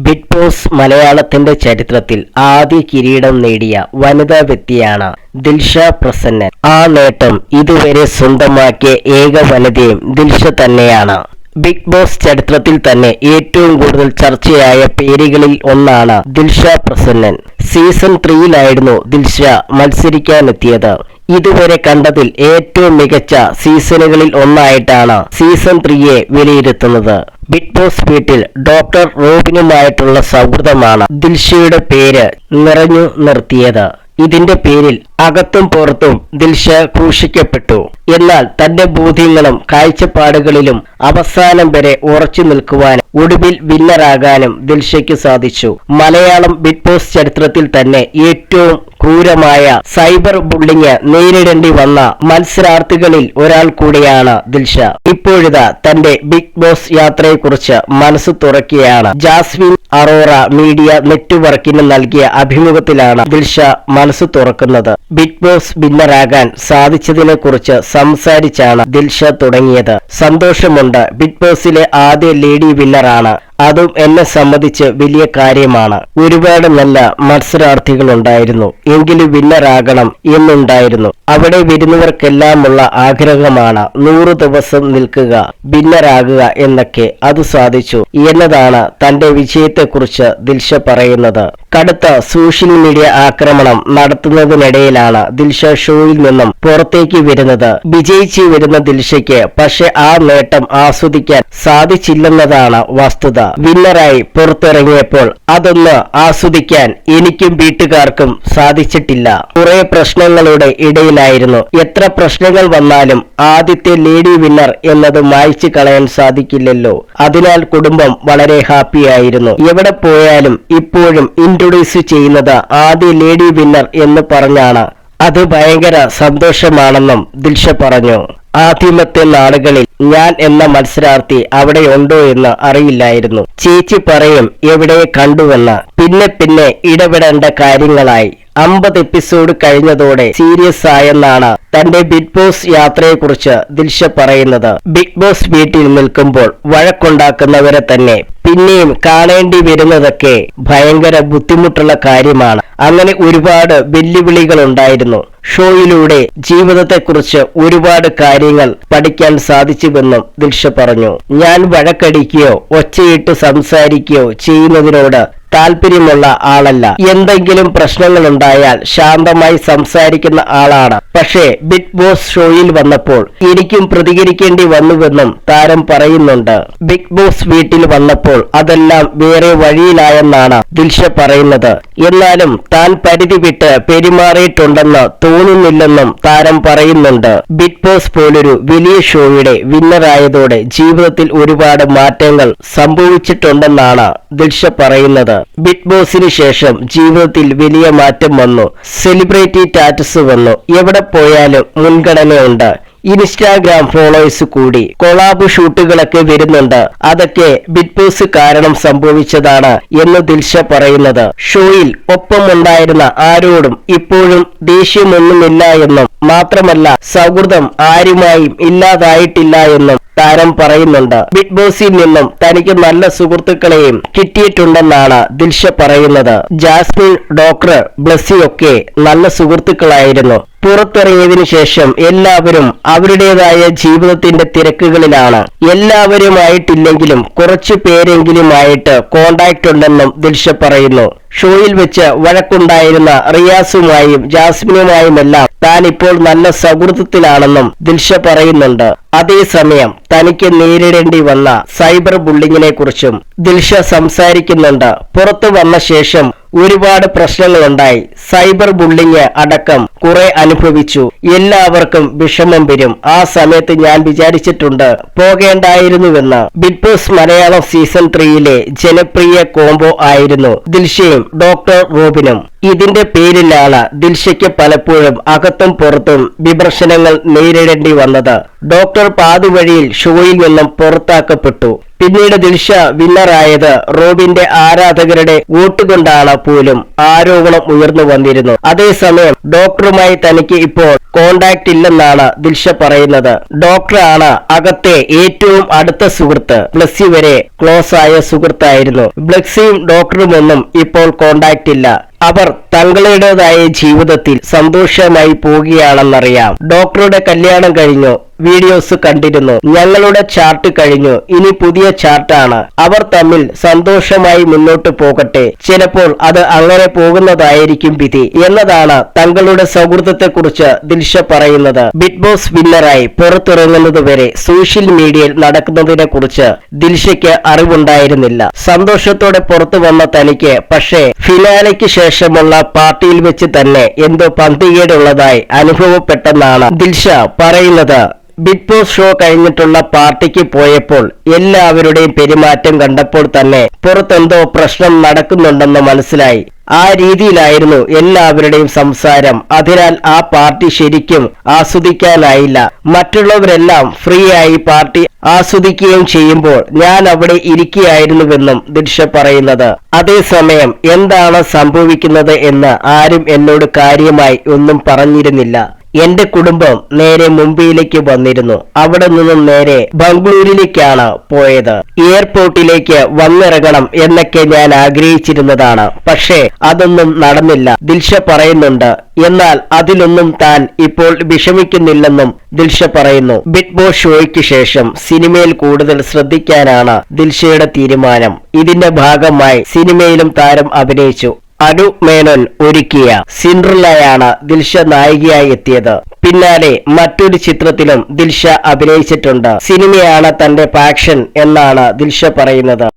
Big boss മലയാളത്തിന്റെ ചരിത്രത്തിൽ ആദ്യ കിരീടം നേടിയ വനിതാ വ്യക്തിയാണ് ദിൽഷ പ്രസന്നൻ. ആ നേട്ടം ഇതുവരെ സ്വന്തമാക്കിയ ഏക വനിതയും ദിൽഷ തന്നെയാണ്. ബിഗ് ബോസ് ചരിത്രത്തിൽ തന്നെ ഏറ്റവും കൂടുതൽ ചർച്ചയായ പേരുകളിൽ ഒന്നാണ് ദിൽഷ പ്രസന്നൻ. സീസൺ 3-ലായിരുന്നു ദിൽഷ മത്സരിക്കാനെത്തിയത്. ഇതുവരെ കണ്ടതിൽ ഏറ്റവും മികച്ച സീസണുകളിൽ ഒന്നായിട്ടാണ് സീസൺ 3-യെ വിലയിരുത്തുന്നത്. ബിഗ് ബോസ് വീട്ടിൽ ഡോക്ടർ റോബിനുമായിട്ടുള്ള സൗഹൃദമാണ് ദിൽഷയുടെ പേര് നിറഞ്ഞു നിർത്തിയത്. ഇതിന്റെ പേരിൽ അകത്തും പുറത്തും ദിൽഷ ക്രൂശിക്കപ്പെട്ടു. എന്നാൽ തന്റെ ബോധ്യങ്ങളും കാഴ്ചപ്പാടുകളിലും അവസാനം വരെ ഉറച്ചു നിൽക്കുവാനും ഒടുവിൽ വിന്നറാകാനും ദിൽഷയ്ക്ക് സാധിച്ചു. മലയാളം ബിഗ് ബോസ് ചരിത്രത്തിൽ തന്നെ ഏറ്റവും ക്രൂരമായ സൈബർ ബുള്ളിങ് നേരിടേണ്ടി വന്ന മത്സരാർത്ഥികളിൽ ഒരാൾ കൂടിയാണ് ദിൽഷ. ഇപ്പോഴിതാ തന്റെ ബിഗ് ബോസ് യാത്രയെക്കുറിച്ച് മനസ്സ് തുറക്കുകയാണ്. ജാസ്മിൻ അറോറ മീഡിയ നെറ്റ്വർക്കിന് നൽകിയ അഭിമുഖത്തിലാണ് ദിൽഷ മനസ്സ് തുറക്കുന്നത്. ബിഗ് ബോസ് വിന്നറാകാൻ സാധിച്ചതിനെ കുറിച്ച് സംസാരിച്ചാണ് ദിൽഷ തുടങ്ങിയത്. സന്തോഷമുണ്ട്, ബിഗ് ബോസിലെ ആദ്യ ലേഡി വിന്നറാണ്. അതും എന്നെ സംബന്ധിച്ച് വലിയ കാര്യമാണ്. ഒരുപാട് നല്ല മത്സരാർത്ഥികൾ ഉണ്ടായിരുന്നു, എങ്കിലും വിന്നറാകണം എന്നുണ്ടായിരുന്നു. അവിടെ വരുന്നവർക്കെല്ലാമുള്ള ആഗ്രഹമാണ് 100 ദിവസം നിൽക്കുക, വിന്നറാകുക എന്നൊക്കെ. അത് സാധിച്ചു എന്നതാണ് തന്റെ വിജയത്തെക്കുറിച്ച് ദിൽഷ പറയുന്നത്. കടുത്ത സോഷ്യൽ മീഡിയ ആക്രമണം നടത്തുന്നതിനിടയിലാണ് ദിൽഷ ഷോയിൽ നിന്നും പുറത്തേക്ക് വരുന്നത്. വിജയിച്ചു വരുന്ന ദിൽഷയ്ക്ക് പക്ഷെ ആ നേട്ടം ആസ്വദിക്കാൻ സാധിച്ചില്ലെന്നതാണ് വസ്തുത. വിന്നറായി പുറത്തിറങ്ങിയപ്പോൾ അതൊന്ന് ആസ്വദിക്കാൻ എനിക്കും വീട്ടുകാർക്കും സാധിച്ചിട്ടില്ല. കുറെ പ്രശ്നങ്ങളുടെ ഇടയിലായിരുന്നു. എത്ര പ്രശ്നങ്ങൾ വന്നാലും ആദ്യത്തെ ലേഡി വിന്നർ എന്നത് മായ്ച്ചു കളയാൻ സാധിക്കില്ലല്ലോ. അതിനാൽ കുടുംബം വളരെ ഹാപ്പിയായിരുന്നു. എവിടെ പോയാലും ഇപ്പോഴും ഇൻട്രൊഡ്യൂസ് ചെയ്യുന്നത് ആദ്യ ലേഡി വിന്നർ എന്ന് പറഞ്ഞാണ്. അത് ഭയങ്കര സന്തോഷമാണെന്നും ദിൽഷ പറഞ്ഞു. ആദ്യമത്തെ നാളുകളിൽ ഞാൻ എന്ന മത്സരാർത്ഥി അവിടെ ഉണ്ടോ എന്ന് അറിയില്ലായിരുന്നു. ചേച്ചി പറയും എവിടെ കണ്ടുവെന്ന്. പിന്നെ ഇടപെടേണ്ട കാര്യങ്ങളായി. 50 എപ്പിസോഡ് കഴിഞ്ഞതോടെ സീരിയസ് ആയെന്നാണ് തന്റെ ബിഗ് ബോസ് യാത്രയെക്കുറിച്ച് ദിൽഷ പറയുന്നത്. ബിഗ് ബോസ് വീട്ടിൽ നിൽക്കുമ്പോൾ വഴക്കുണ്ടാക്കുന്നവരെ തന്നെ പിന്നെയും കാണേണ്ടി വരുന്നതൊക്കെ ഭയങ്കര ബുദ്ധിമുട്ടുള്ള കാര്യമാണ്. അങ്ങനെ ഒരുപാട് വെല്ലുവിളികൾ ഉണ്ടായിരുന്നു. ഷോയിലൂടെ ജീവിതത്തെക്കുറിച്ച് ഒരുപാട് കാര്യങ്ങൾ പഠിക്കാൻ സാധിച്ചുവെന്നും ദിൽഷ പറഞ്ഞു. ഞാൻ വഴക്കടിക്കുകയോ ഒച്ചയിട്ട് സംസാരിക്കുകയോ ചെയ്യുന്നതിനോട് താല്പര്യമുള്ള ആളല്ല. എന്തെങ്കിലും പ്രശ്നങ്ങളുണ്ടായാൽ ശാന്തമായി സംസാരിക്കുന്ന ആളാണ്. പക്ഷേ ബിഗ് ബോസ് ഷോയിൽ വന്നപ്പോൾ എനിക്കും പ്രതികരിക്കേണ്ടി വന്നുവെന്നും താരം പറയുന്നുണ്ട്. ബിഗ് ബോസ് വീട്ടിൽ വന്നപ്പോൾ അതെല്ലാം വേറെ വഴിയിലായെന്നാണ് ദിൽഷ പറയുന്നത്. എന്നാലും താൻ പരിധി വിട്ട് പെരുമാറിയിട്ടുണ്ടെന്ന് തോന്നുന്നില്ലെന്നും താരം പറയുന്നുണ്ട്. ബിഗ് ബോസ് പോലൊരു വലിയ ഷോയുടെ വിന്നറായതോടെ ജീവിതത്തിൽ ഒരുപാട് മാറ്റങ്ങൾ സംഭവിച്ചിട്ടുണ്ടെന്നാണ് ദിൽഷ പറയുന്നത്. ബിഗ് ബോസിന് ശേഷം ജീവിതത്തിൽ വലിയ മാറ്റം വന്നു. സെലിബ്രിറ്റി സ്റ്റാറ്റസ് വന്നു. എവിടെ പോയാലും മുൻഗണനയുണ്ട്. ഇൻസ്റ്റാഗ്രാം ഫോളോവേഴ്സ് കൂടി. കൊളാബ് ഷൂട്ടുകളൊക്കെ വരുന്നുണ്ട്. അതൊക്കെ ബിഗ് ബോസ് കാരണം സംഭവിച്ചതാണ് എന്ന് ദിൽഷ പറയുന്നത്. ഷോയിൽ ഒപ്പമുണ്ടായിരുന്ന ആരോടും ഇപ്പോഴും ദേഷ്യമൊന്നുമില്ല എന്നും മാത്രമല്ല സൗഹൃദം ആരുമായും ഇല്ലാതായിട്ടില്ല എന്നും താരം പറയുന്നുണ്ട്. ബിഗ് ബോസിൽ നിന്നും തനിക്ക് നല്ല സുഹൃത്തുക്കളെയും കിട്ടിയിട്ടുണ്ടെന്നാണ് ദിൽഷ പറയുന്നത്. ജാസ്മിൻ, ഡോക്ടർ ബ്ലസ്സിയൊക്കെ നല്ല സുഹൃത്തുക്കളായിരുന്നു. പുറത്തിറങ്ങിയതിനു ശേഷം എല്ലാവരും അവരുടേതായ ജീവിതത്തിന്റെ തിരക്കുകളിലാണ്. എല്ലാവരുമായിട്ടില്ലെങ്കിലും കുറച്ചു പേരെങ്കിലുമായിട്ട് കോണ്ടാക്ട് ഉണ്ടെന്നും ദിൽഷ പറയുന്നു. ഷോയിൽ വെച്ച് വഴക്കുണ്ടായിരുന്ന റിയാസുമായും ജാസ്മിനുമായുമെല്ലാം താൻ ഇപ്പോൾ നല്ല സൗഹൃദത്തിലാണെന്നും ദിൽഷ പറയുന്നുണ്ട്. അതേസമയം തനിക്ക് നേരിടേണ്ടി വന്ന സൈബർ ബുള്ളിങ്ങിനെ കുറിച്ചും ദിൽഷ സംസാരിക്കുന്നുണ്ട്. പുറത്തു വന്ന ശേഷം ഒരുപാട് പ്രശ്നങ്ങളുണ്ടായി. സൈബർ ബുള്ളിങ് അടക്കം കുറെ അനുഭവിച്ചു. എല്ലാവർക്കും വിഷമം വരും. ആ സമയത്ത് ഞാൻ വിചാരിച്ചിട്ടുണ്ട് പോകേണ്ടായിരുന്നുവെന്ന്. ബിഗ് ബോസ് മലയാളം സീസൺ 3-ലെ ജനപ്രിയ കോംബോ ആയിരുന്നു ദിൽഷയും ഡോക്ടർ റോബിനും. ഇതിന്റെ പേരിലാണ് ദിൽഷയ്ക്ക് പലപ്പോഴും അകത്തും പുറത്തും വിമർശനങ്ങൾ നേരിടേണ്ടി വന്നത്. ഡോക്ടർ പാതിവഴിയിൽ ഷോയിൽ നിന്നും പുറത്താക്കപ്പെട്ടു. പിന്നീട് ദിൽഷ വിന്നറായത് റോബിന്റെ ആരാധകരുടെ വോട്ട് കൊണ്ടാണ് പോലും ആരോപണം ഉയർന്നു വന്നിരുന്നു. അതേസമയം ഡോക്ടറുമായി തനിക്ക് ഇപ്പോൾ കോണ്ടാക്ട് ഇല്ലെന്നാണ് ദിൽഷ പറയുന്നത്. ഡോക്ടറാണ് അകത്തെ ഏറ്റവും അടുത്ത സുഹൃത്ത്. ബ്ലസ്സി വരെ ക്ലോസ് ആയ സുഹൃത്തായിരുന്നു. ബ്ലസ്സിയും ഡോക്ടറുമൊന്നും ഇപ്പോൾ കോണ്ടാക്ട് ഇല്ല. അവർ തങ്ങളുടേതായ ജീവിതത്തിൽ സന്തോഷമായി പോവുകയാണെന്നറിയാം. ഡോക്ടറുടെ കല്യാണം കഴിഞ്ഞു. വീഡിയോസ് കണ്ടിരുന്നു. ഞങ്ങളുടെ ചാർട്ട് കഴിഞ്ഞു. ഇനി പുതിയ ചാർട്ടാണ്. അവർ തമ്മിൽ സന്തോഷമായി മുന്നോട്ട് പോകട്ടെ. ചിലപ്പോൾ അത് അങ്ങനെ പോകുന്നതായിരിക്കും വിധി എന്നതാണ് തങ്ങളുടെ സൗഹൃദത്തെക്കുറിച്ച് ദിൽഷ പറയുന്നത്. ബിഗ് ബോസ് വിന്നറായി പുറത്തിറങ്ങുന്നതുവരെ സോഷ്യൽ മീഡിയയിൽ നടക്കുന്നതിനെ കുറിച്ച് ദിൽഷയ്ക്ക് അറിവുണ്ടായിരുന്നില്ല. സന്തോഷത്തോടെ പുറത്തു വന്ന തനിക്ക് പക്ഷേ ഫിനാലയ്ക്ക് ശേഷമുള്ള പാർട്ടിയിൽ വെച്ച് തന്നെ എന്തോ പന്തികേടുള്ളതായി അനുഭവപ്പെട്ടെന്നാണ് ദിൽഷ പറയുന്നത്. ബിഗ് ബോസ് ഷോ കഴിഞ്ഞിട്ടുള്ള പാർട്ടിക്ക് പോയപ്പോൾ എല്ലാവരുടെയും പെരുമാറ്റം കണ്ടപ്പോൾ തന്നെ പുറത്തെന്തോ പ്രശ്നം നടക്കുന്നുണ്ടെന്ന് മനസ്സിലായി. ആ രീതിയിലായിരുന്നു എല്ലാവരുടെയും സംസാരം. അതിനാൽ ആ പാർട്ടി ശരിക്കും ആസ്വദിക്കാനായില്ല. മറ്റുള്ളവരെല്ലാം ഫ്രീ ആയി പാർട്ടി ആസ്വദിക്കുകയും ചെയ്യുമ്പോൾ ഞാൻ അവിടെ ഇരിക്കുകയായിരുന്നുവെന്നും ദിൽഷ പറയുന്നത്. അതേസമയം എന്താണ് സംഭവിക്കുന്നത് എന്ന് ആരും എന്നോട് കാര്യമായി ഒന്നും പറഞ്ഞിരുന്നില്ല. എന്റെ കുടുംബം നേരെ മുംബൈയിലേക്ക് വന്നിരുന്നു. അവിടെ നിന്നും നേരെ ബംഗളൂരിലേക്കാണ് പോയത്. എയർപോർട്ടിലേക്ക് വന്നിറങ്ങണം എന്നൊക്കെ ഞാൻ ആഗ്രഹിച്ചിരുന്നതാണ്. പക്ഷേ അതൊന്നും നടന്നില്ല. ദിൽഷ പറയുന്നുണ്ട്. എന്നാൽ അതിലൊന്നും താൻ ഇപ്പോൾ വിഷമിക്കുന്നില്ലെന്നും ദിൽഷ പറയുന്നു. ബിഗ് ബോസ് ഷോയ്ക്ക് ശേഷം സിനിമയിൽ കൂടുതൽ ശ്രദ്ധിക്കാനാണ് ദിൽഷയുടെ തീരുമാനം. ഇതിന്റെ ഭാഗമായി സിനിമയിലും താരം അഭിനയിച്ചു. അനു മേനോൻ ഒരുക്കിയ സിൻഡ്രല്ലയാണ് ദിൽഷ നായികയായി എത്തിയത്. പിന്നാലെ മറ്റൊരു ചിത്രത്തിലും ദിൽഷ അഭിനയിച്ചിട്ടുണ്ട്. സിനിമയാണ് തന്റെ പാഷൻ എന്നാണ് ദിൽഷ പറയുന്നത്.